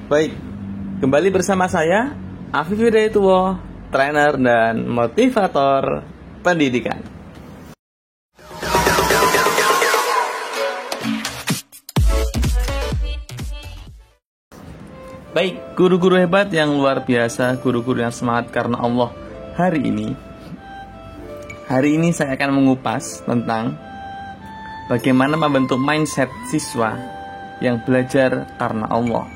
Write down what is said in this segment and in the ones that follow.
Baik, kembali bersama saya Afif Hidayatullah, trainer dan motivator pendidikan. Baik, guru-guru hebat yang luar biasa, guru-guru yang semangat karena Allah. Hari ini saya akan mengupas tentang bagaimana membentuk mindset siswa yang belajar karena Allah.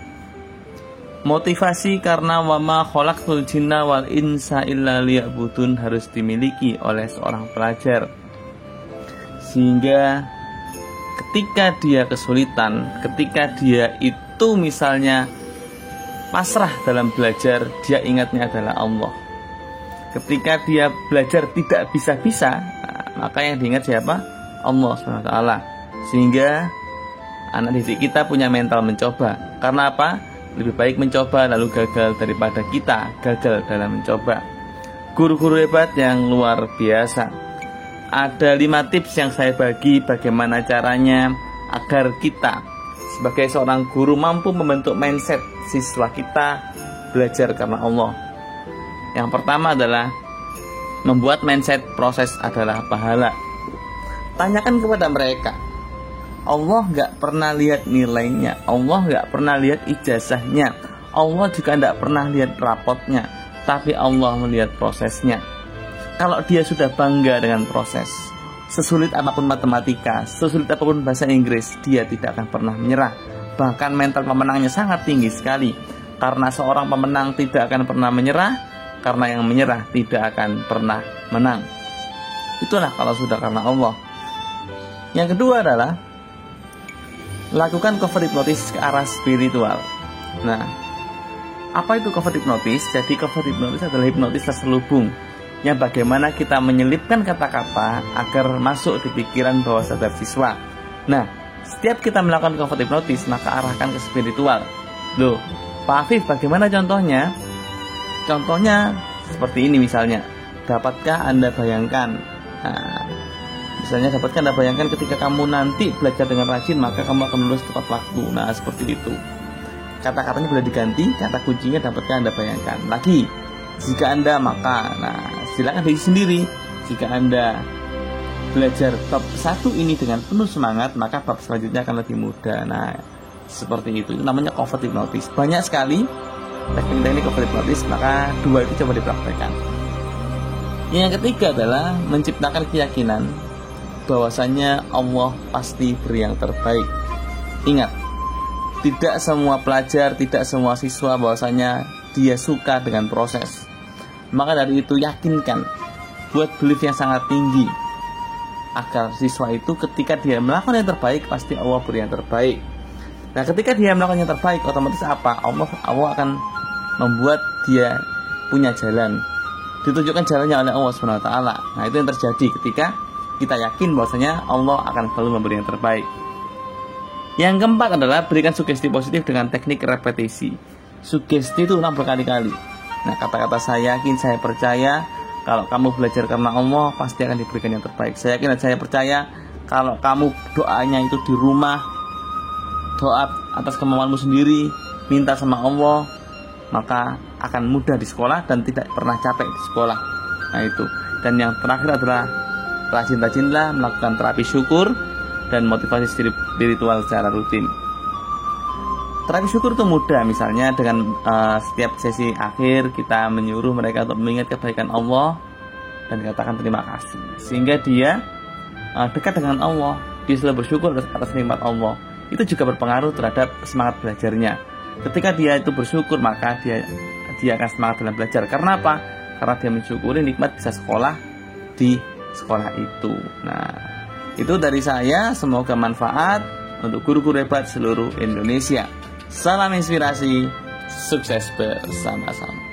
Motivasi karena wama khalaqtul jinna wal insa illa liya'budun harus dimiliki oleh seorang pelajar, sehingga ketika dia kesulitan, ketika dia itu misalnya pasrah dalam belajar, dia ingatnya adalah Allah. Ketika dia belajar tidak bisa-bisa, maka yang diingat siapa? Allah SWT. Sehingga anak didik kita punya mental mencoba. Karena apa? Lebih baik mencoba lalu gagal daripada kita gagal dalam mencoba. Guru-guru hebat yang luar biasa. Ada 5 tips yang saya bagi bagaimana caranya agar kita sebagai seorang guru mampu membentuk mindset siswa kita belajar karena Allah. Yang pertama adalah membuat mindset proses adalah pahala. Tanyakan kepada mereka, Allah gak pernah lihat nilainya, Allah gak pernah lihat ijazahnya, Allah juga gak pernah lihat rapotnya, tapi Allah melihat prosesnya. Kalau dia sudah bangga dengan proses, sesulit apapun matematika, sesulit apapun bahasa Inggris, dia tidak akan pernah menyerah. Bahkan mental pemenangnya sangat tinggi sekali. Karena seorang pemenang tidak akan pernah menyerah, karena yang menyerah tidak akan pernah menang. Itulah kalau sudah karena Allah. Yang kedua adalah lakukan cover hipnotis ke arah spiritual. Nah, apa itu cover hipnotis? Jadi cover hipnotis adalah hipnotis terselubung, yang bagaimana kita menyelipkan kata-kata agar masuk di pikiran bawah sadar siswa. Nah, setiap kita melakukan cover hipnotis, maka arahkan ke spiritual. Loh, Pak Afif, bagaimana contohnya? Contohnya seperti ini misalnya. Dapatkah Anda bayangkan? Nah, misalnya dapatkah Anda bayangkan ketika kamu nanti belajar dengan rajin, maka kamu akan lulus tepat waktu. Nah, seperti itu. Kata-katanya boleh diganti, kata kuncinya dapatkah Anda bayangkan. Lagi, jika Anda maka, nah silakan bagi sendiri. Jika Anda belajar bab 1 ini dengan penuh semangat, maka bab selanjutnya akan lebih mudah. Nah, seperti itu. Itu namanya cover hipnotis. Banyak sekali teknik-teknik cover hipnotis, maka 2 itu coba dipraktekkan. Yang ketiga adalah menciptakan keyakinan bahwasanya Allah pasti beri yang terbaik. Ingat, tidak semua pelajar, tidak semua siswa bahwasanya dia suka dengan proses. Maka dari itu yakinkan, buat belief yang sangat tinggi, agar siswa itu ketika dia melakukan yang terbaik, pasti Allah beri yang terbaik. Nah, ketika dia melakukan yang terbaik, otomatis apa? Allah akan membuat dia punya jalan, ditunjukkan jalannya oleh Allah SWT. Nah, itu yang terjadi ketika kita yakin bahwasanya Allah akan selalu memberi yang terbaik. Yang keempat adalah berikan sugesti positif dengan teknik repetisi. Sugesti itu ulang berkali-kali. Nah, kata-kata saya yakin, saya percaya, kalau kamu belajar karena Allah, pasti akan diberikan yang terbaik. Saya yakin dan saya percaya, kalau kamu doanya itu di rumah, doa atas kemauanmu sendiri, minta sama Allah, maka akan mudah di sekolah dan tidak pernah capek di sekolah. Nah, itu. Dan yang terakhir adalah rajin-rajinlah melakukan terapi syukur dan motivasi spiritual secara rutin. Terapi syukur itu mudah, misalnya dengan setiap sesi akhir kita menyuruh mereka untuk mengingat kebaikan Allah dan katakan terima kasih, sehingga dia dekat dengan Allah, dia selalu bersyukur atas nikmat Allah. Itu juga berpengaruh terhadap semangat belajarnya. Ketika dia itu bersyukur, maka dia akan semangat dalam belajar. Karena apa? Karena dia mensyukuri nikmat bisa sekolah di sekolah itu. Nah, itu dari saya, semoga manfaat untuk guru-guru hebat seluruh Indonesia. Salam inspirasi, sukses bersama-sama.